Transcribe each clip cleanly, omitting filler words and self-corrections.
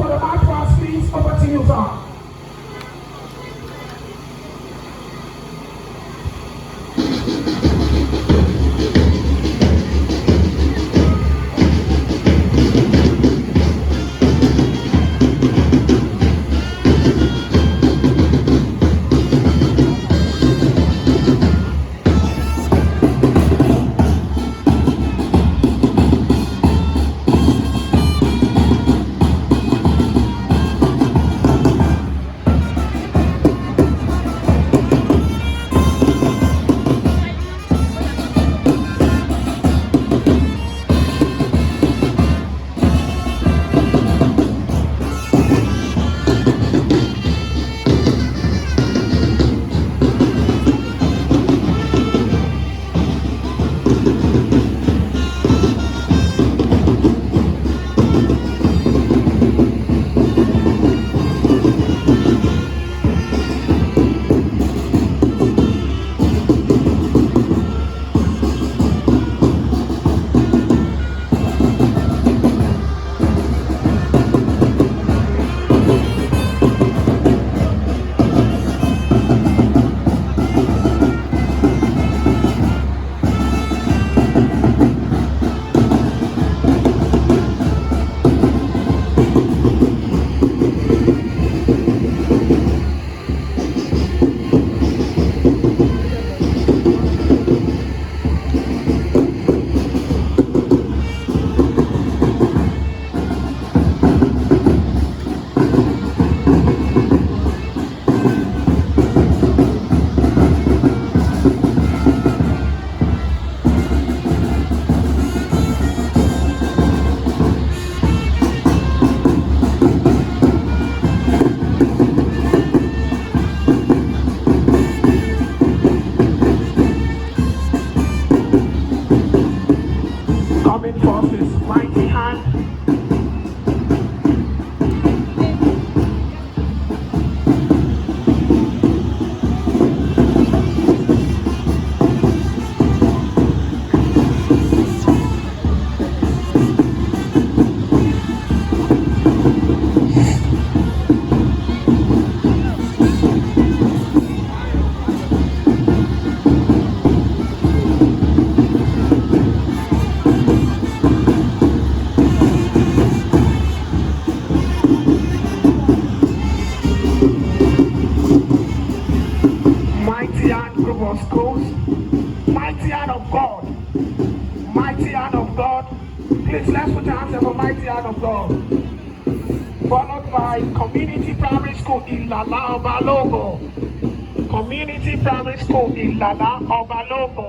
for the mic pass, please. Over to you, sir. Please, let's put our hands up for mighty hand of God. Followed by Community Primary School Ilala Obalogo. Community Primary School Ilala Obalogo.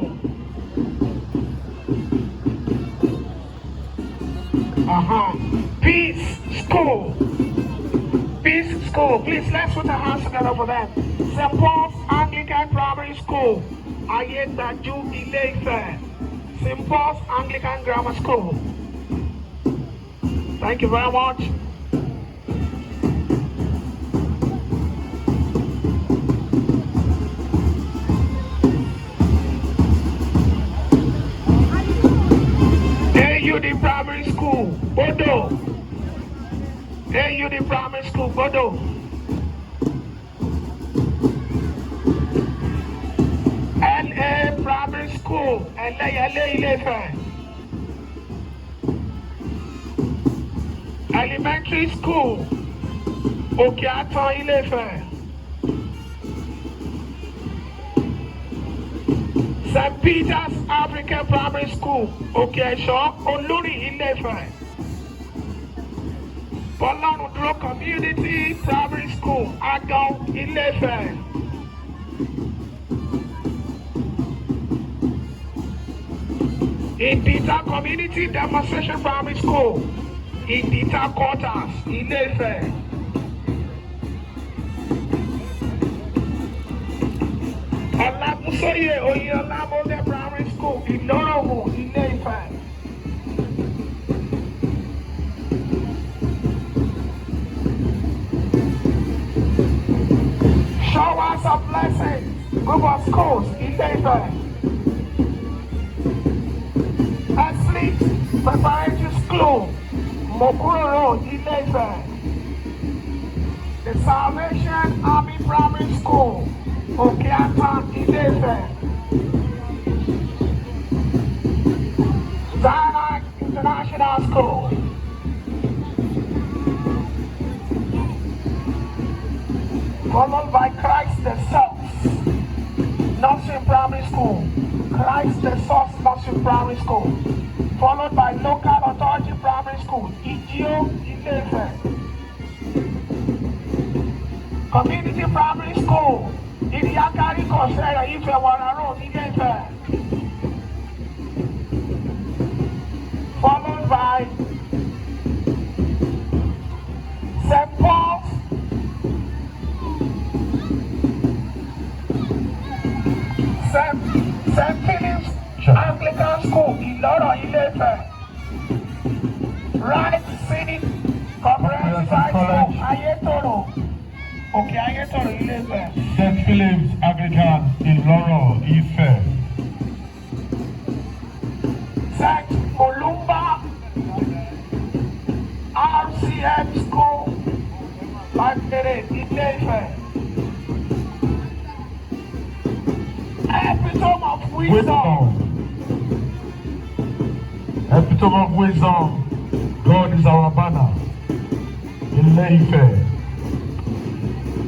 Peace School. Peace School. Please, let's put our hands together for them. St. Paul's Anglican Primary School. Ayedaju Ile-Ife. St. Paul's Anglican Grammar School. Thank you very much. AUD Primary School, Bodo. AUD Primary School, Bodo. LA Primary School, Ile-Ife. Elementary School, Ojaja, Ile-Ife. St. Peter's African Primary School, Ojaja, Olori Ile-Ife. Olori Oduduwa Community Primary School, Agao, Ile-Ife. Idita Community Demonstration Primary School, Idita Quarters, Ile-Ife. Olamusoye Oyelabode Primary School, Ilorowo, Ile-Ife. Showers of Blessings, Group of Schools, Ile-Ife. Athlete Preparatory School, Mokuro Road, Ile-Ife. Salvation Army Primary School, Okeatan, Ile-Ife. Zion International School. Followed by Christ the Source Nursery Primary School. Christ the Source Nursery Primary School. Followed by Local Authority Primary School, Ijio, Ile-Ife. Community Primary School, Iriakari Kosera, Ife, Wararo, Ile-Ife. Followed by St. Paul's St. Philip's Anglican School, Iloro, Ile-Ife. Right Scenic Comprehensive High School, Ayetoro. Okay, Ayetoro, Ile-Ife. St. Philip's Anglican, Iloro, Ife. St. Olumba RCM School, Bakere, Ile-Ife. Epitome of Wisdom. Epitome of Wisdom. God is our banner. Ile-Ife.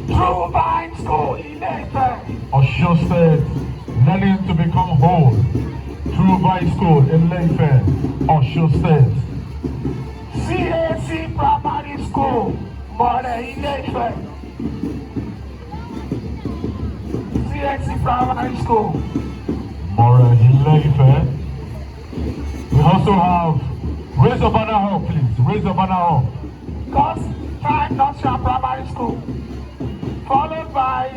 True Vine School, Ile-Ife. Osun State, learning to become whole. True Vine School, Ile-Ife, Osun State. CAC Primary School, More, Ile-Ife. CAC Primary School. More, Ile-Ife. We also have, raise your banner up, please. Raise your banner up. God's Time Nursery Primary School. Followed by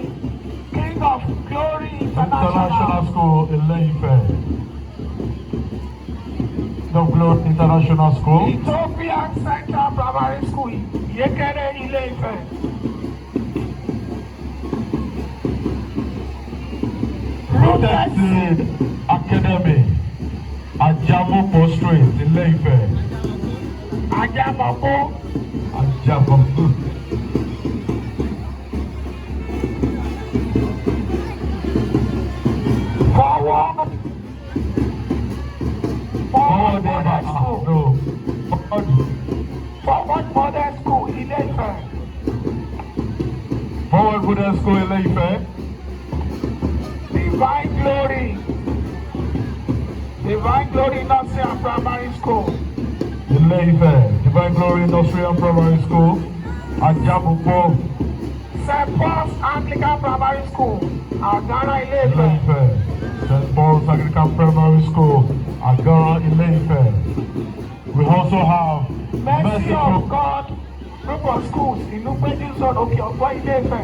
King of Glory International School, Ile-Ife. The Glory International School. Ethiopian Central Primary School, Yekere, Ile-Ife. Protected Academy, Ajamopo Street, Ile-Ife. Ajamopo. Ajamopo. Forward Modern School. No. Forward Modern School, Ile-Ife. Forward Modern School, Ile-Ife. Divine Glory. Divine Glory Nursery and Primary School. Ile-Ife. Divine Glory Nursery and Primary School. Ajamopo. St. Paul's Anglican Primary School, Agara, Ile-Ife. Ile-Ife. St. Paul's Anglican Primary School, Agara, Ile-Ife. We also have Mercy of God Group of Schools in Lupeju Zone, Okeopo, Ile-Ife.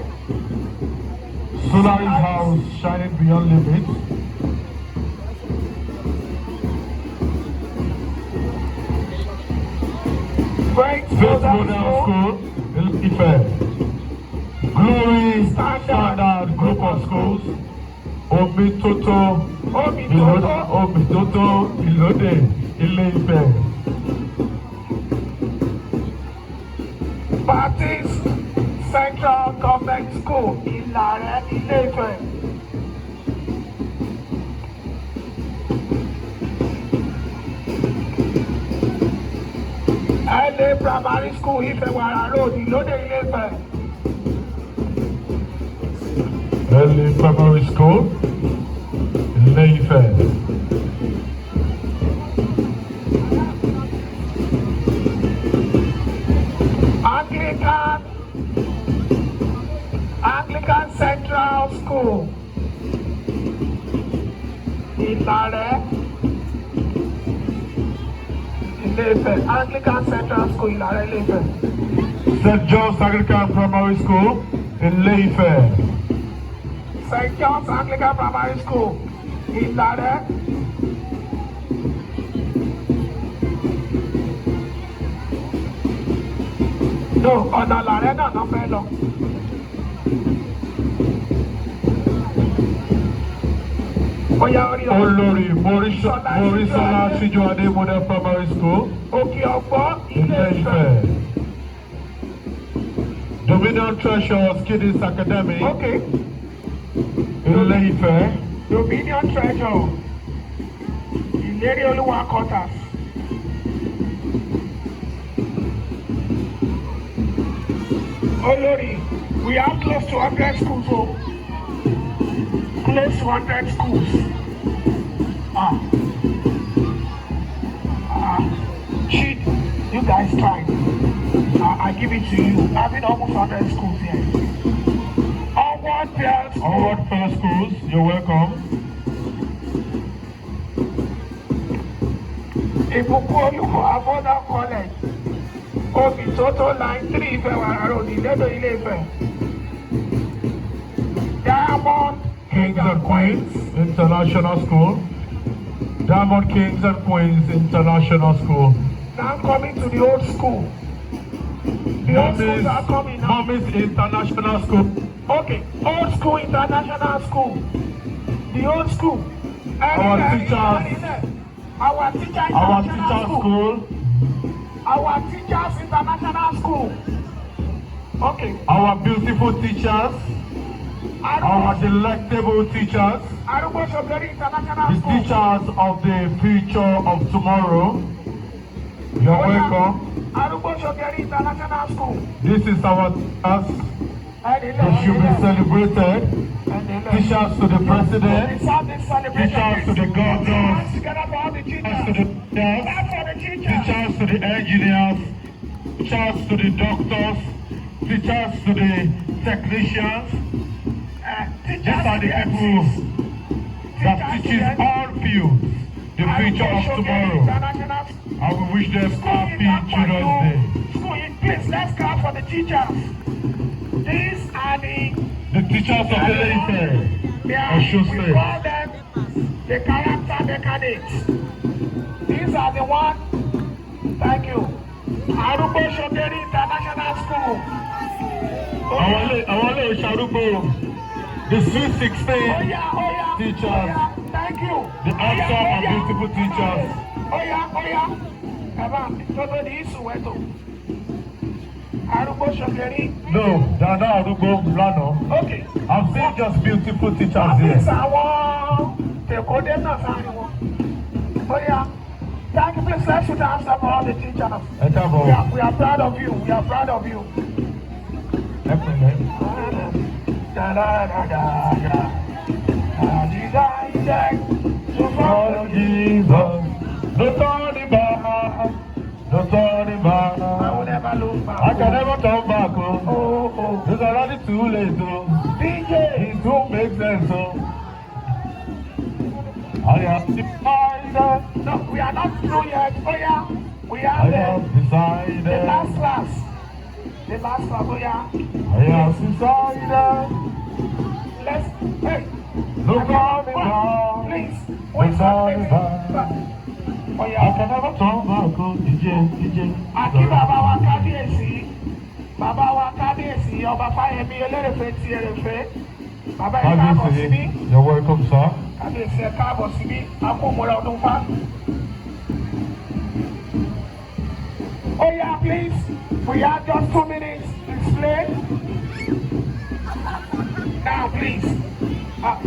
Solaris House, Shining Beyond Limits. Faith Model School, Ile-Ife. Glory Standard Group of Schools, Omitoto, Ilode, Ile-Ife. Baptist Central Government School, Ilare, Ile-Ife. LA Primary School, Ifewara Road, Ilode, Ile-Ife. LA Primary School, Ile-Ife. Anglican Central School, Ilare, Ile-Ife. Anglican Central School, Ilare, Ile-Ife. St. John's Anglican Primary School, Ile-Ife. St. John's Anglican Primary School, Ilare. No, ọ̀nà Ìlàrẹ́ náà ló fẹ́ lọ. Olori Morisola Sijuade Model Primary School, Òkè Ọ̀gbọ́, Ile-Ife. The Dominion Treasures Kiddies Academy. Okay. Ile-Ife. Dominion Treasure. Ileri Oluwa quarters. Olori, we have close to 100 schools. Oh. Close to 100 schools. Cheat, you guys tried. I give it to you. Having almost 100 schools here. Onward Pearl School. Onward Pearl Schools, you're welcome. Ìbùkún Olúkọ Afọ́dá College. Omi Tótó line 3 Ife Wàrà Road, Ìlédò Ile-Ife. Diamond Kings and Queens International School. Diamond Kings and Queens International School. Now coming to the old school. The old schools are coming now. Mommy's International School. Okay, old school, international school. The old school. Our teachers. Our teacher Our international teacher school. school. Our teachers international school. Okay. Our beautiful teachers. Our delectable teachers. Arole Oduduwa international The school. teachers of the future of tomorrow. You're welcome. Arole Oduduwa international school. This is our task. They should be celebrated. Teachers to the president. Teachers to the governors. Teachers to the teachers. Teachers to the engineers. Teachers to the doctors. Teachers to the technicians. These are the people that teaches all fields the future of tomorrow. I will wish them happy Children's Day. Please, let's clap for the teachers. These are the teachers of Ile-Ife. we call them the character decades. These are the ones. Thank you. Arole Oduduwa International School. Arole Oduduwa. The Sweet 16 teachers. Thank you. The handsome and beautiful teachers. No, they are not Arugo Lano. Okay. I've seen just beautiful teachers here. Thank you. Please let's shoot hands up for all the teachers. We are proud of you. We are proud of you. To follow Jesus, no turning back, no turning back. I will never look back. I can never turn back. It's already too late. DJ, it don't make sense. I have decided. No, we are not through yet. We are I have decided. The last class. The last class. I have decided. Let's. Hey. No coming back. Please. No turning back. I can never turn back. DJ. Aki Baba wa Kábíyèsí. Baba wa Kábíyèsí. Ọba Fáyẹmí Elérèfé ti Èrèfé. Baba ẹ káàbọ̀ síbí. You're welcome, sir. Kábíyèsí ẹ káàbọ̀ síbí. Akómọlá ọdún fá. Please. We have just 2 minutes to explain. Now, please.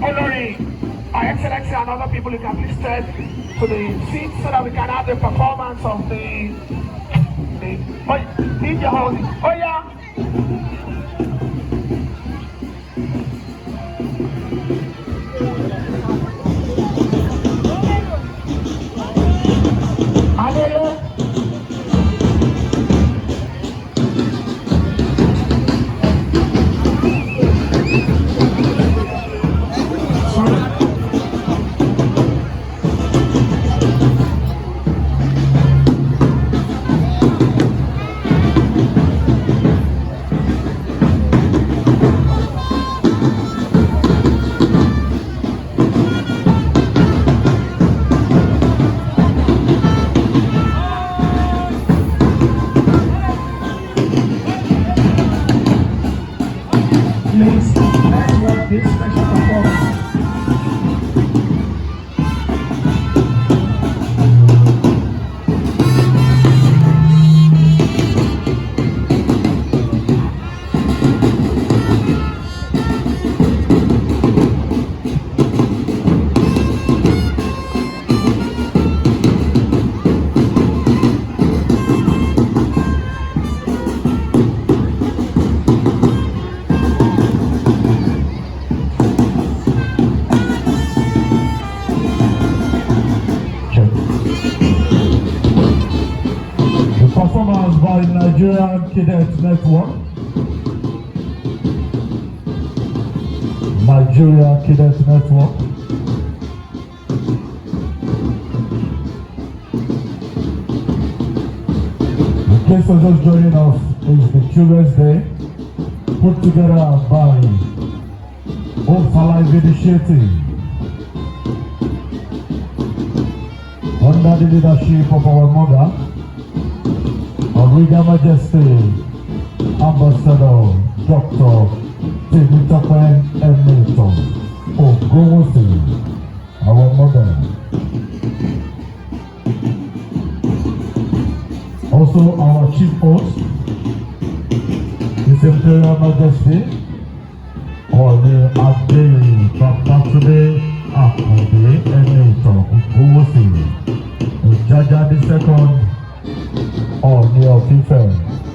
Olori, Our Excellency and other people, you can please step to the seats so that we can have the performance of the DJ holding. Oh yeah. Nigerian Cadet Network, Nigeria Cadet Network, in case of just joining us, is the Children's Day put together by Life Initiative under the leadership of our mother, Her Regal Majesty, Ambassador Dr. Temitope Enitan Ogunwusi, our mother. Also our chief host, His Imperial Majesty, Olori Ambassador Enitan Ogunwusi, Ojaja the second, Ooni of Ife.